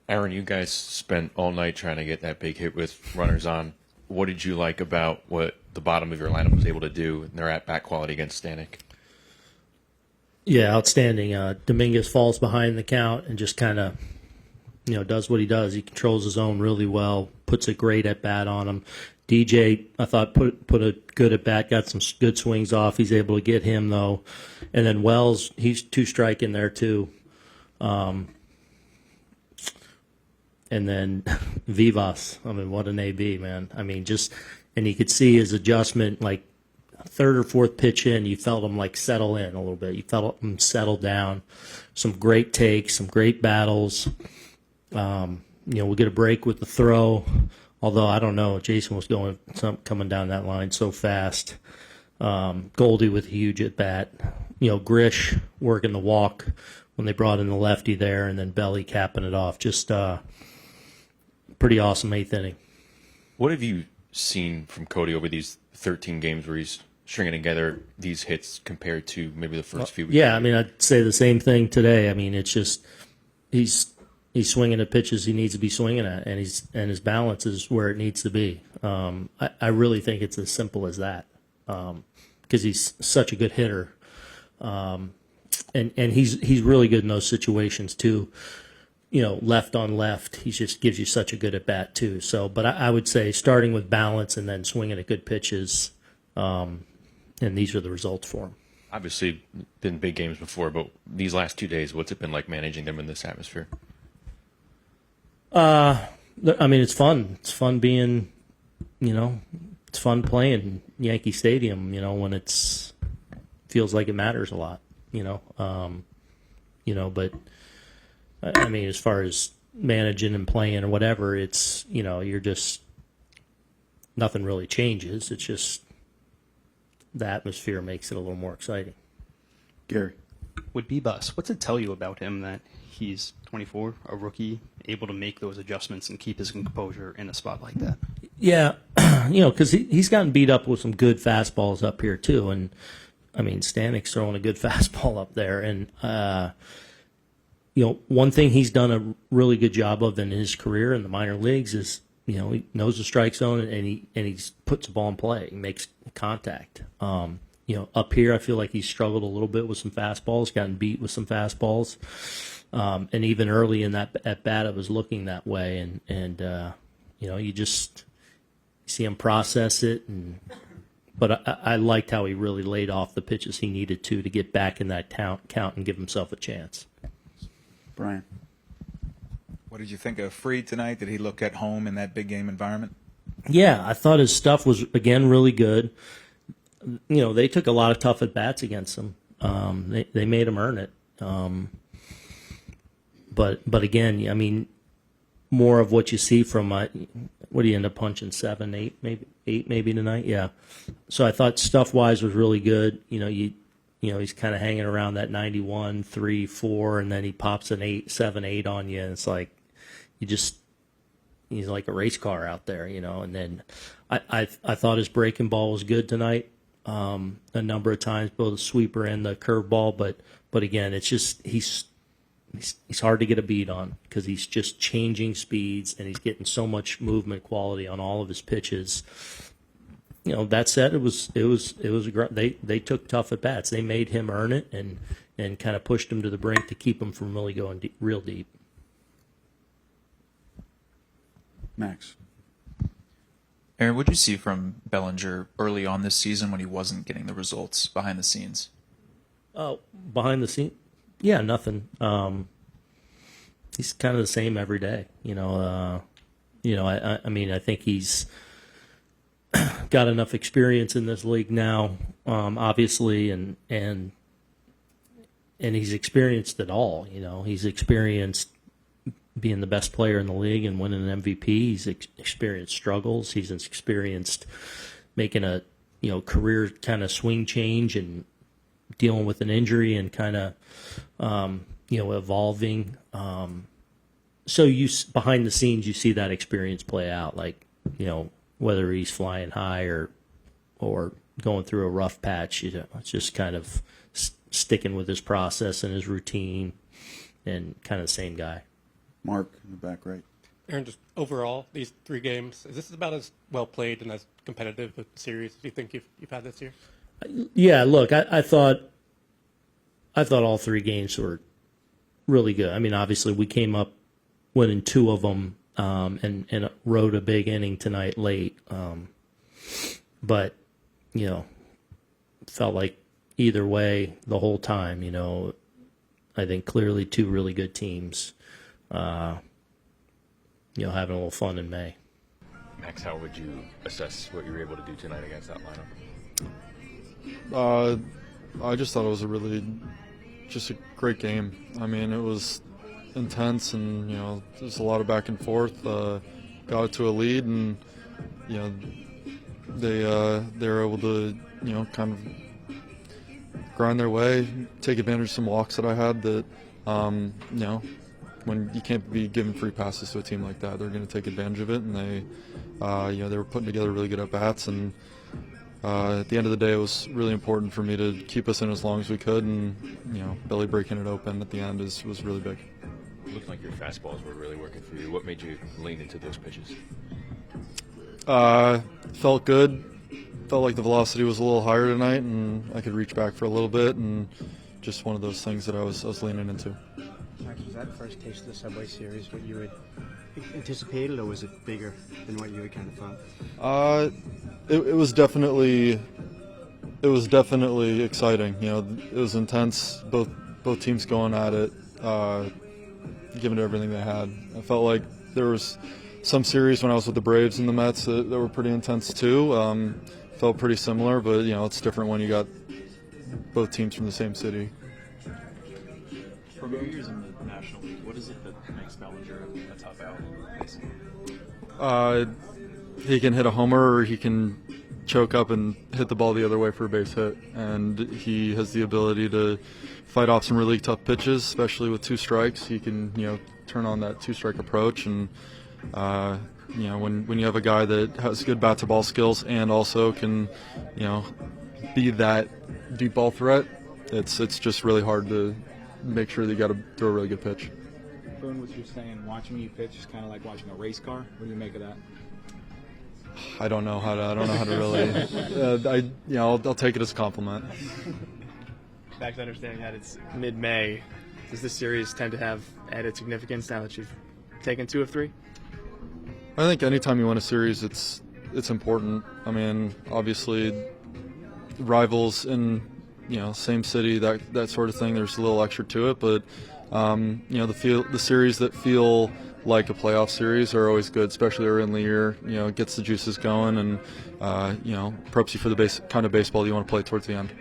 Aaron, you guys spent all night trying to get that big hit with runners on. What did you like about what the bottom of your lineup was able to do in their at-bat quality against Stanek? Yeah, outstanding. Dominguez falls behind the count and just kind of, does what he does. He controls his own really well, puts a great at-bat on him. DJ, I thought, put a good at-bat, got some good swings off. He's able to get him, though. And then Wells, he's two-strike in there, too. And then Vivas, what an AB, man. And you could see his adjustment, like third or fourth pitch in, you felt him like settle in a little bit. You felt him settle down. Some great takes, some great battles. We'll get a break with the throw. Although I don't know, Jason was coming down that line so fast. Goldie with a huge at bat. Grish working the walk when they brought in the lefty there, and then Belly capping it off. Just pretty awesome eighth inning. What have you seen from Cody over these 13 games where he's stringing together these hits compared to maybe the first few weeks? Yeah, I'd say the same thing today. It's just he's swinging at pitches he needs to be swinging at, and his balance is where it needs to be. I really think it's as simple as that, because he's such a good hitter, and he's really good in those situations too. Left on left, he just gives you such a good at bat too. So, but I would say starting with balance and then swinging at good pitches, and these are the results for him. Obviously, been big games before, but these last 2 days, what's it been like managing them in this atmosphere? It's fun. It's fun being, it's fun playing Yankee Stadium, when it's feels like it matters a lot, but as far as managing and playing or whatever, it's, you're just, nothing really changes. It's just the atmosphere makes it a little more exciting. Gary. With Vivas, what's it tell you about him that he's 24, a rookie, able to make those adjustments and keep his composure in a spot like that? Yeah, because he's gotten beat up with some good fastballs up here too, and Stanek's throwing a good fastball up there, and one thing he's done a really good job of in his career in the minor leagues is he knows the strike zone and he puts the ball in play, he makes contact. Up here, I feel like he's struggled a little bit with some fastballs, gotten beat with some fastballs. And even early in that at bat, it was looking that way. And you just see him process it. But I liked how he really laid off the pitches he needed to get back in that count and give himself a chance. Brian. What did you think of Fried tonight? Did he look at home in that big game environment? Yeah, I thought his stuff was, again, really good. They took a lot of tough at-bats against him. They made him earn it. But again, more of what you see from, what do you end up punching, 7, 8 maybe tonight? Yeah. So I thought stuff-wise was really good. He's kind of hanging around that 91, 3, 4, and then he pops an 8, 7, 8 on you, and it's like he's like a race car out there, And then I thought his breaking ball was good tonight. A number of times, both the sweeper and the curveball, but again, it's just he's hard to get a beat on because he's just changing speeds and he's getting so much movement quality on all of his pitches. That said, it was they took tough at bats. They made him earn it and kind of pushed him to the brink to keep him from really going real deep. Max. Aaron, what did you see from Bellinger early on this season when he wasn't getting the results behind the scenes? Oh, behind the scenes? Yeah, nothing. He's kind of the same every day. I think he's got enough experience in this league now, obviously, and he's experienced it all. He's experienced being the best player in the league and winning an MVP. He's experienced struggles. He's experienced making a career kind of swing change and dealing with an injury and kind of evolving. So behind the scenes you see that experience play out, like whether he's flying high or going through a rough patch. It's just kind of sticking with his process and his routine, and kind of the same guy. Mark in the back right. Aaron, just overall, these 3 games, is this about as well played and as competitive a series as you think you've had this year? Yeah, look, I thought all 3 games were really good. I mean, obviously we came up winning 2 of them and rode a big inning tonight late. But, felt like either way the whole time, I think clearly 2 really good teams, having a little fun in May. Max, how would you assess what you were able to do tonight against that lineup? I just thought it was just a great game. I mean, it was intense, and there's a lot of back and forth. Got it to a lead, and they were able to kind of grind their way, take advantage of some walks that I had. That when you can't be giving free passes to a team like that, they're going to take advantage of it, and they were putting together really good at bats. And at the end of the day, it was really important for me to keep us in as long as we could, and Belly breaking it open at the end was really big. It looked like your fastballs were really working for you. What made you lean into those pitches? Felt good. Felt like the velocity was a little higher tonight, and I could reach back for a little bit, and just one of those things that I was leaning into. Max, was that first taste of the Subway Series what you had anticipated, or was it bigger than what you had kind of thought? It was definitely exciting. It was intense. Both teams going at it, giving it everything they had. I felt like there was some series when I was with the Braves and the Mets that were pretty intense too. Felt pretty similar, but it's different when you got both teams from the same city. From your years in the National League, what is it that makes Bellinger a tough out? He can hit a homer, or he can choke up and hit the ball the other way for a base hit, and he has the ability to fight off some really tough pitches, especially with 2 strikes. He can turn on that 2-strike approach, and when you have a guy that has good bat to ball skills and also can be that deep ball threat, it's just really hard to make sure that you got to throw a really good pitch. Boone, what you're saying, watching you pitch is kind of like watching a race car. What do you make of that? I don't know how to really. I'll take it as a compliment. Back to understanding that it's mid-May, does this series tend to have added significance now that you've taken 2 of 3? I think anytime you win a series, it's important. I mean, obviously, rivals in same city, that sort of thing. There's a little extra to it, but the series that feel like a playoff series are always good, especially early in the year. It gets the juices going, and preps you for the kind of baseball you want to play towards the end.